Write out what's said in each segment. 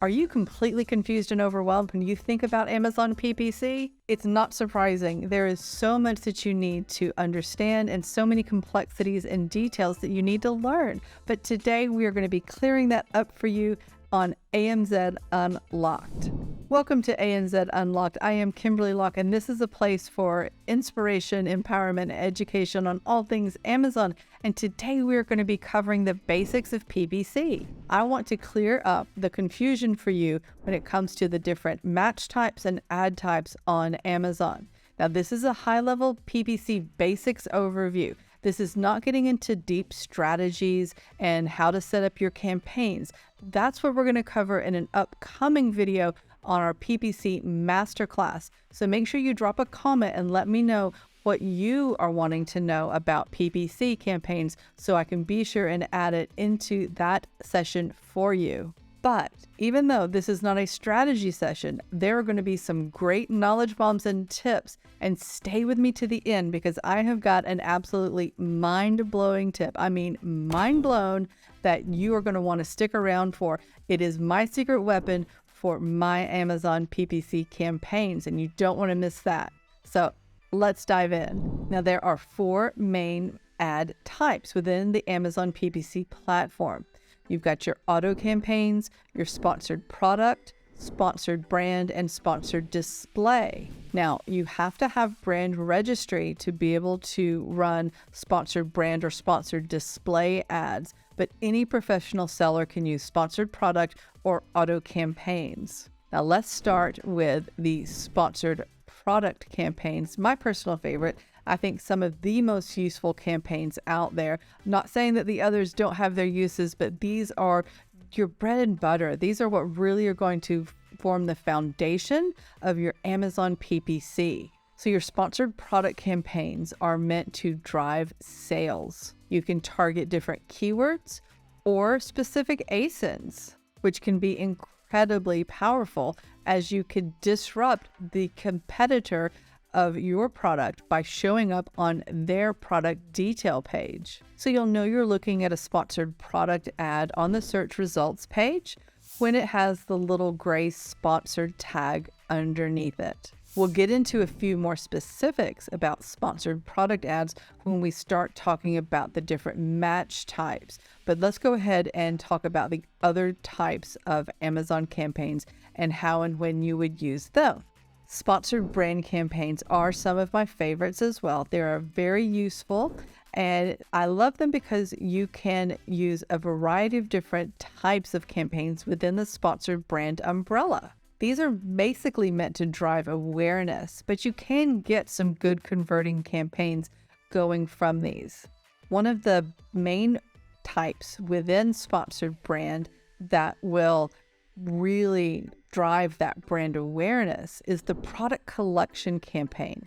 Are you completely confused and overwhelmed when you think about Amazon PPC? It's not surprising. There is so much that you need to understand and so many complexities and details that you need to learn. But today we are going to be clearing that up for you on AMZ Unlocked. Welcome to ANZ Unlocked. I am Kimberly Locke, and this is a place for inspiration, empowerment, and education on all things Amazon. And today we are going to be covering the basics of PPC. I want to clear up the confusion for you when it comes to the different match types and ad types on Amazon. Now, this is a high-level PPC basics overview. This is not getting into deep strategies and how to set up your campaigns. That's what we're going to cover in an upcoming video on our PPC Masterclass. So make sure you drop a comment and let me know what you are wanting to know about PPC campaigns so I can be sure and add it into that session for you. But even though this is not a strategy session, there are going to be some great knowledge bombs and tips, and stay with me to the end because I have got an absolutely mind-blowing tip. I mean, mind blown, that you are going to want to stick around for. It is my secret weapon for my Amazon PPC campaigns, and you don't want to miss that. So let's dive in. Now, there are 4 main ad types within the Amazon PPC platform. You've got your auto campaigns, your sponsored product, sponsored brand, and sponsored display. Now, you have to have brand registry to be able to run sponsored brand or sponsored display ads, but any professional seller can use sponsored product or auto campaigns. Now, let's start with the sponsored product campaigns. My personal favorite. I think some of the most useful campaigns out there. Not saying that the others don't have their uses, but these are your bread and butter. These are what really are going to form the foundation of your Amazon PPC. So your sponsored product campaigns are meant to drive sales. You can target different keywords or specific ASINs, which can be incredibly powerful as you could disrupt the competitor of your product by showing up on their product detail page. So you'll know you're looking at a sponsored product ad on the search results page when it has the little gray sponsored tag underneath it. We'll get into a few more specifics about sponsored product ads when we start talking about the different match types. But let's go ahead and talk about the other types of Amazon campaigns and how and when you would use them. Sponsored brand campaigns are some of my favorites as well. They are very useful, and I love them because you can use a variety of different types of campaigns within the sponsored brand umbrella. These are basically meant to drive awareness, but you can get some good converting campaigns going from these. One of the main types within sponsored brand that will really drive that brand awareness is the product collection campaign.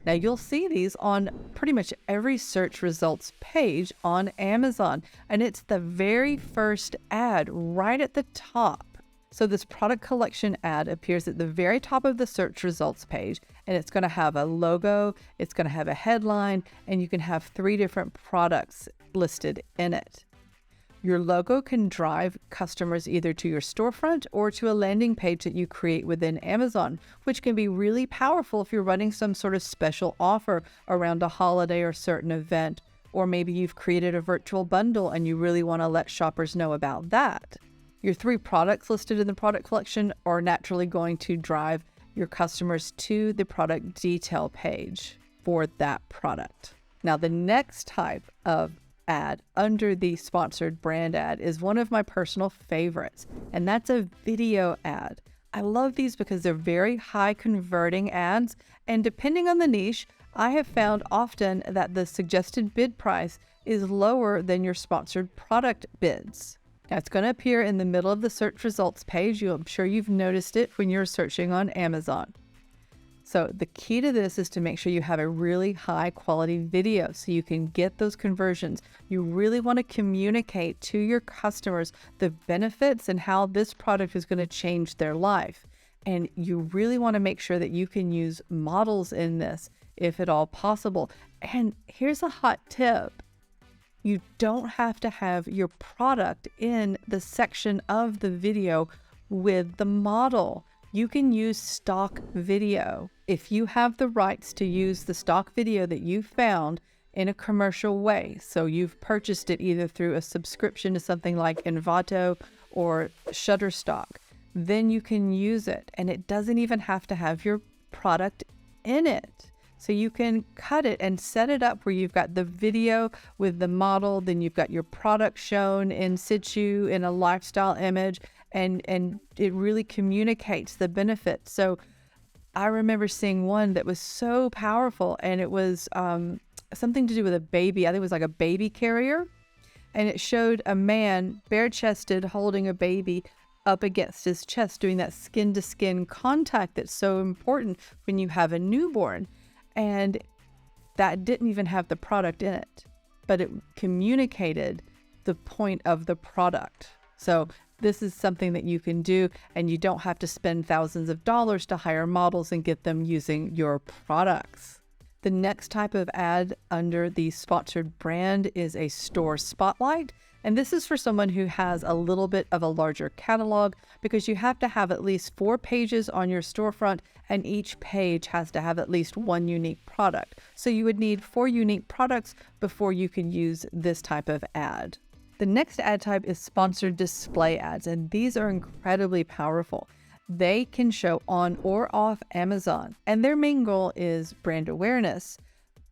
Now, you'll see these on pretty much every search results page on Amazon, and it's the very first ad right at the top. So this product collection ad appears at the very top of the search results page, and it's going to have a logo, it's going to have a headline, and you can have 3 different products listed in it. Your logo can drive customers either to your storefront or to a landing page that you create within Amazon, which can be really powerful if you're running some sort of special offer around a holiday or certain event, or maybe you've created a virtual bundle and you really want to let shoppers know about that. Your 3 products listed in the product collection are naturally going to drive your customers to the product detail page for that product. Now, the next type of ad under the sponsored brand ad is one of my personal favorites, and that's a video ad. I love these because they're very high converting ads, and depending on the niche, I have found often that the suggested bid price is lower than your sponsored product bids. Now, it's going to appear in the middle of the search results page. I'm sure you've noticed it when you're searching on Amazon. So the key to this is to make sure you have a really high quality video so you can get those conversions. You really want to communicate to your customers the benefits and how this product is going to change their life. And you really want to make sure that you can use models in this if at all possible. And here's a hot tip. You don't have to have your product in the section of the video with the model. You can use stock video. If you have the rights to use the stock video that you found in a commercial way, so you've purchased it either through a subscription to something like Envato or Shutterstock, then you can use it, and it doesn't even have to have your product in it. So you can cut it and set it up where you've got the video with the model, then you've got your product shown in situ in a lifestyle image, and it really communicates the benefits. So I remember seeing one that was so powerful, and it was something to do with a baby. I think it was like a baby carrier, and it showed a man bare-chested holding a baby up against his chest, doing that skin-to-skin contact that's so important when you have a newborn. And that didn't even have the product in it, but it communicated the point of the product. So this is something that you can do, and you don't have to spend thousands of dollars to hire models and get them using your products. The next type of ad under the sponsored brand is a store spotlight. And this is for someone who has a little bit of a larger catalog, because you have to have at least 4 pages on your storefront, and each page has to have at least one unique product. So you would need 4 unique products before you can use this type of ad. The next ad type is sponsored display ads, and these are incredibly powerful. They can show on or off Amazon, and their main goal is brand awareness,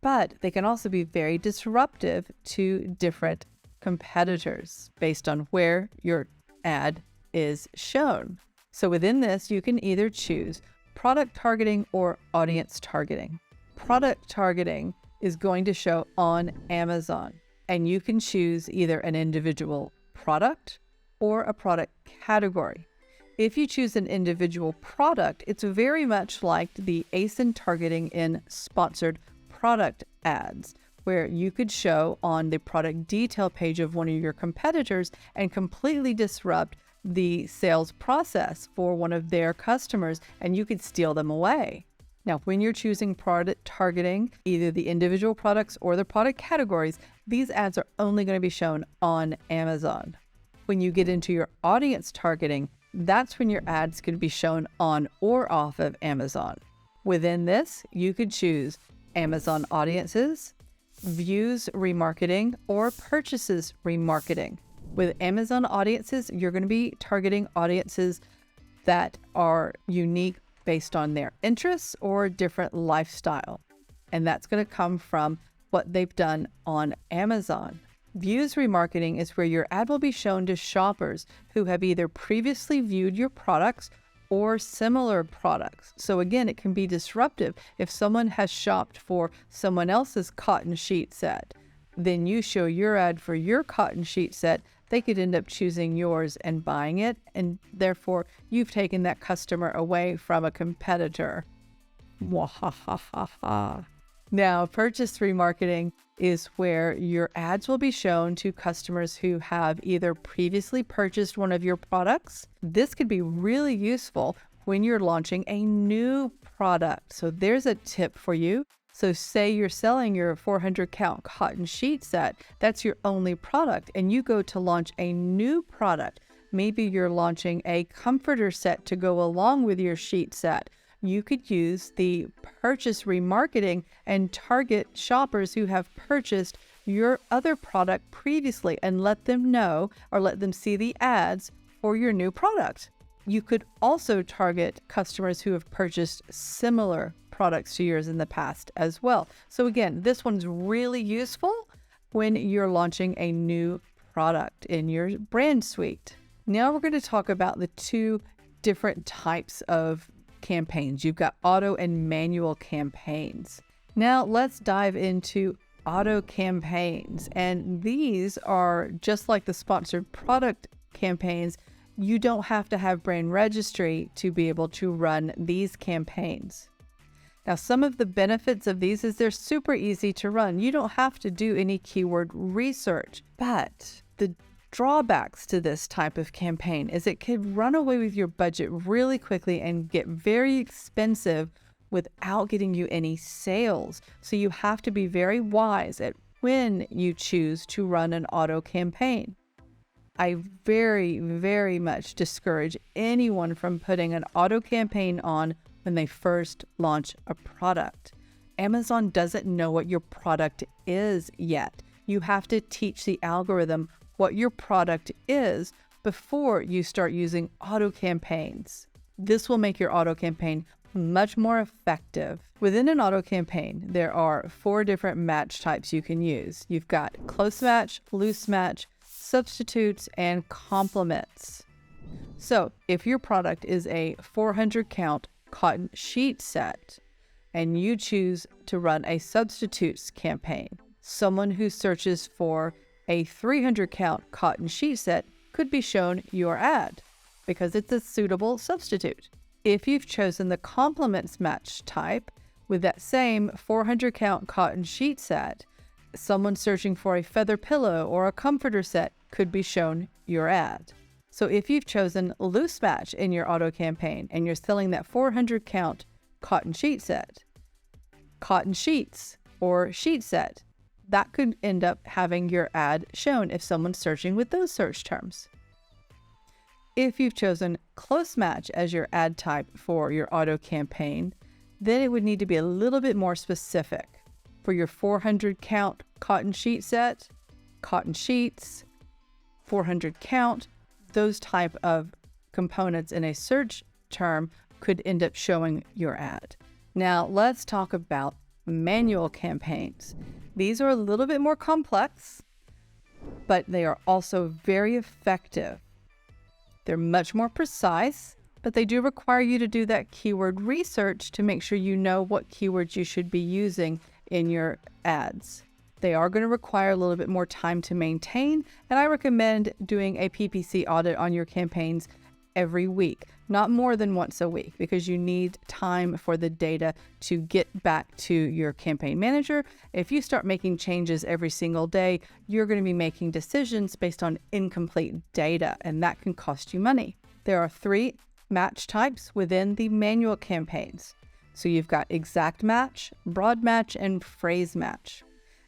but they can also be very disruptive to different competitors based on where your ad is shown. So within this, you can either choose product targeting or audience targeting. Product targeting is going to show on Amazon, and you can choose either an individual product or a product category. If you choose an individual product, it's very much like the ASIN targeting in sponsored product ads, where you could show on the product detail page of one of your competitors and completely disrupt the sales process for one of their customers, and you could steal them away. Now, when you're choosing product targeting, either the individual products or the product categories, these ads are only going to be shown on Amazon. When you get into your audience targeting, that's when your ads could be shown on or off of Amazon. Within this, you could choose Amazon audiences, views remarketing, or purchases remarketing. With Amazon audiences, you're going to be targeting audiences that are unique based on their interests or different lifestyle. And that's going to come from what they've done on Amazon. Views remarketing is where your ad will be shown to shoppers who have either previously viewed your products or similar products. So again, it can be disruptive. If someone has shopped for someone else's cotton sheet set, then you show your ad for your cotton sheet set, they could end up choosing yours and buying it, and therefore you've taken that customer away from a competitor. Wahahaha. Now, purchase remarketing is where your ads will be shown to customers who have either previously purchased one of your products. This could be really useful when you're launching a new product. So there's a tip for you. So say you're selling your 400 count cotton sheet set, that's your only product, and you go to launch a new product. Maybe you're launching a comforter set to go along with your sheet set. You could use the purchase remarketing and target shoppers who have purchased your other product previously and let them know or let them see the ads for your new product. You could also target customers who have purchased similar products to yours in the past as well. So again, this one's really useful when you're launching a new product in your brand suite. Now we're going to talk about the 2 different types of campaigns. You've got auto and manual campaigns. Now let's dive into auto campaigns. And these are just like the sponsored product campaigns. You don't have to have brand registry to be able to run these campaigns. Now, some of the benefits of these is they're super easy to run. You don't have to do any keyword research, but the drawbacks to this type of campaign is it could run away with your budget really quickly and get very expensive without getting you any sales. So you have to be very wise at when you choose to run an auto campaign. I very, very much discourage anyone from putting an auto campaign on when they first launch a product. Amazon doesn't know what your product is yet. You have to teach the algorithm what your product is before you start using auto campaigns. This will make your auto campaign much more effective. Within an auto campaign, there are 4 different match types you can use. You've got close match, loose match, substitutes, and complements. So if your product is a 400 count cotton sheet set and you choose to run a substitutes campaign, someone who searches for a 300 count cotton sheet set could be shown your ad because it's a suitable substitute. If you've chosen the complements match type with that same 400 count cotton sheet set, someone searching for a feather pillow or a comforter set could be shown your ad. So if you've chosen loose match in your auto campaign and you're selling that 400 count cotton sheet set, cotton sheets or sheet set, that could end up having your ad shown if someone's searching with those search terms. If you've chosen close match as your ad type for your auto campaign, then it would need to be a little bit more specific. For your 400 count cotton sheet set, cotton sheets, 400 count, those type of components in a search term could end up showing your ad. Now let's talk about manual campaigns. These are a little bit more complex, but they are also very effective. They're much more precise, but they do require you to do that keyword research to make sure you know what keywords you should be using in your ads. They are going to require a little bit more time to maintain, and I recommend doing a PPC audit on your campaigns every week, not more than once a week, because you need time for the data to get back to your campaign manager. If you start making changes every single day, you're going to be making decisions based on incomplete data, and that can cost you money. There are 3 match types within the manual campaigns. So you've got exact match, broad match, and phrase match.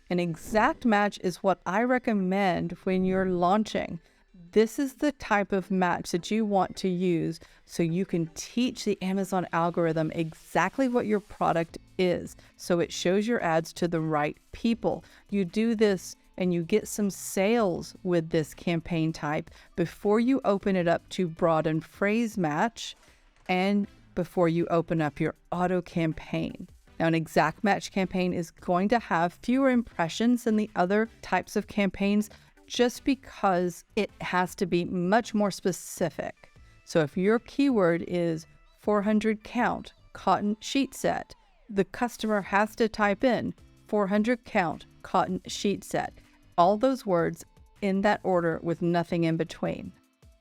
An exact match is what I recommend when you're launching. This is the type of match that you want to use so you can teach the Amazon algorithm exactly what your product is, so it shows your ads to the right people. You do this and you get some sales with this campaign type before you open it up to broad and phrase match and before you open up your auto campaign. Now, an exact match campaign is going to have fewer impressions than the other types of campaigns just because it has to be much more specific. So if your keyword is 400 count cotton sheet set, the customer has to type in 400 count cotton sheet set, all those words in that order with nothing in between.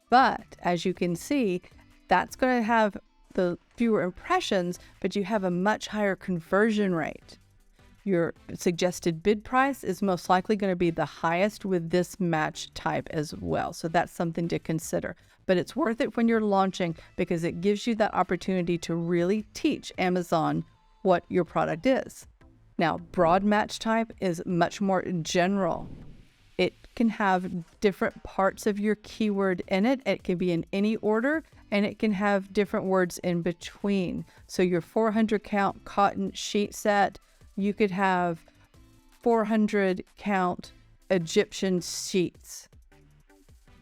But as you can see, that's going to have the fewer impressions, but you have a much higher conversion rate. Your suggested bid price is most likely going to be the highest with this match type as well. So that's something to consider. But it's worth it when you're launching because it gives you that opportunity to really teach Amazon what your product is. Now, broad match type is much more general. It can have different parts of your keyword in it. It can be in any order, and it can have different words in between. So your 400 count cotton sheet set, you could have 400 count Egyptian sheets.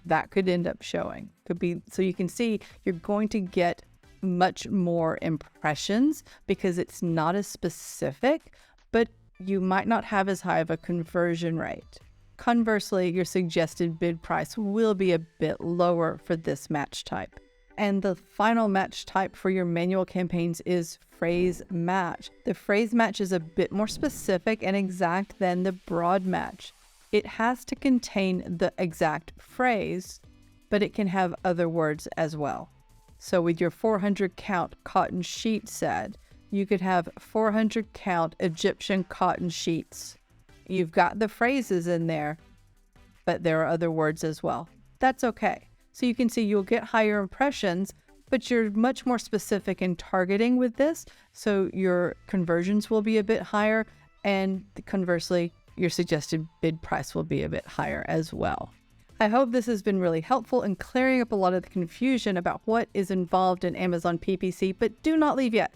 That could end up showing. Could be, so you can see you're going to get much more impressions because it's not as specific, but you might not have as high of a conversion rate. Conversely, your suggested bid price will be a bit lower for this match type. And the final match type for your manual campaigns is phrase match. The phrase match is a bit more specific and exact than the broad match. It has to contain the exact phrase, but it can have other words as well. So with your 400 count cotton sheet set, you could have 400 count Egyptian cotton sheets. You've got the phrases in there, but there are other words as well. That's okay. So you can see you'll get higher impressions, but you're much more specific in targeting with this. So your conversions will be a bit higher, and conversely, your suggested bid price will be a bit higher as well. I hope this has been really helpful in clearing up a lot of the confusion about what is involved in Amazon PPC, but do not leave yet.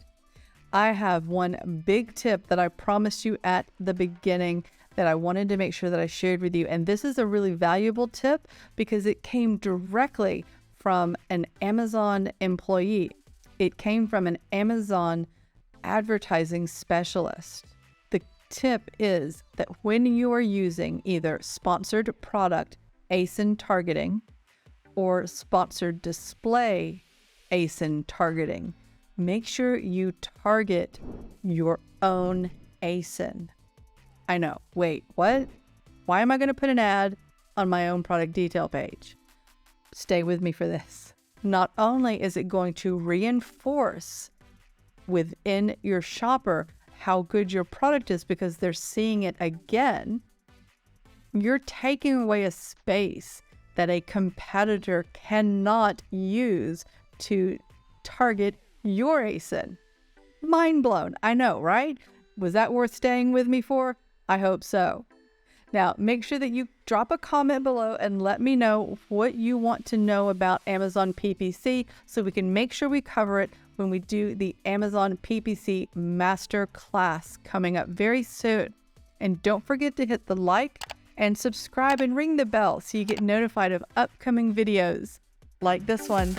I have one big tip that I promised you at the beginning that I wanted to make sure that I shared with you. And this is a really valuable tip because it came directly from an Amazon employee. It came from an Amazon advertising specialist. The tip is that when you are using either sponsored product ASIN targeting or sponsored display ASIN targeting, make sure you target your own ASIN. I know, wait, what? Why am I going to put an ad on my own product detail page? Stay with me for this. Not only is it going to reinforce within your shopper how good your product is because they're seeing it again, you're taking away a space that a competitor cannot use to target your ASIN. Mind blown. I know, right? Was that worth staying with me for? I hope so. Now, make sure that you drop a comment below and let me know what you want to know about Amazon PPC so we can make sure we cover it when we do the Amazon PPC Master Class coming up very soon. And don't forget to hit the like and subscribe and ring the bell so you get notified of upcoming videos like this one.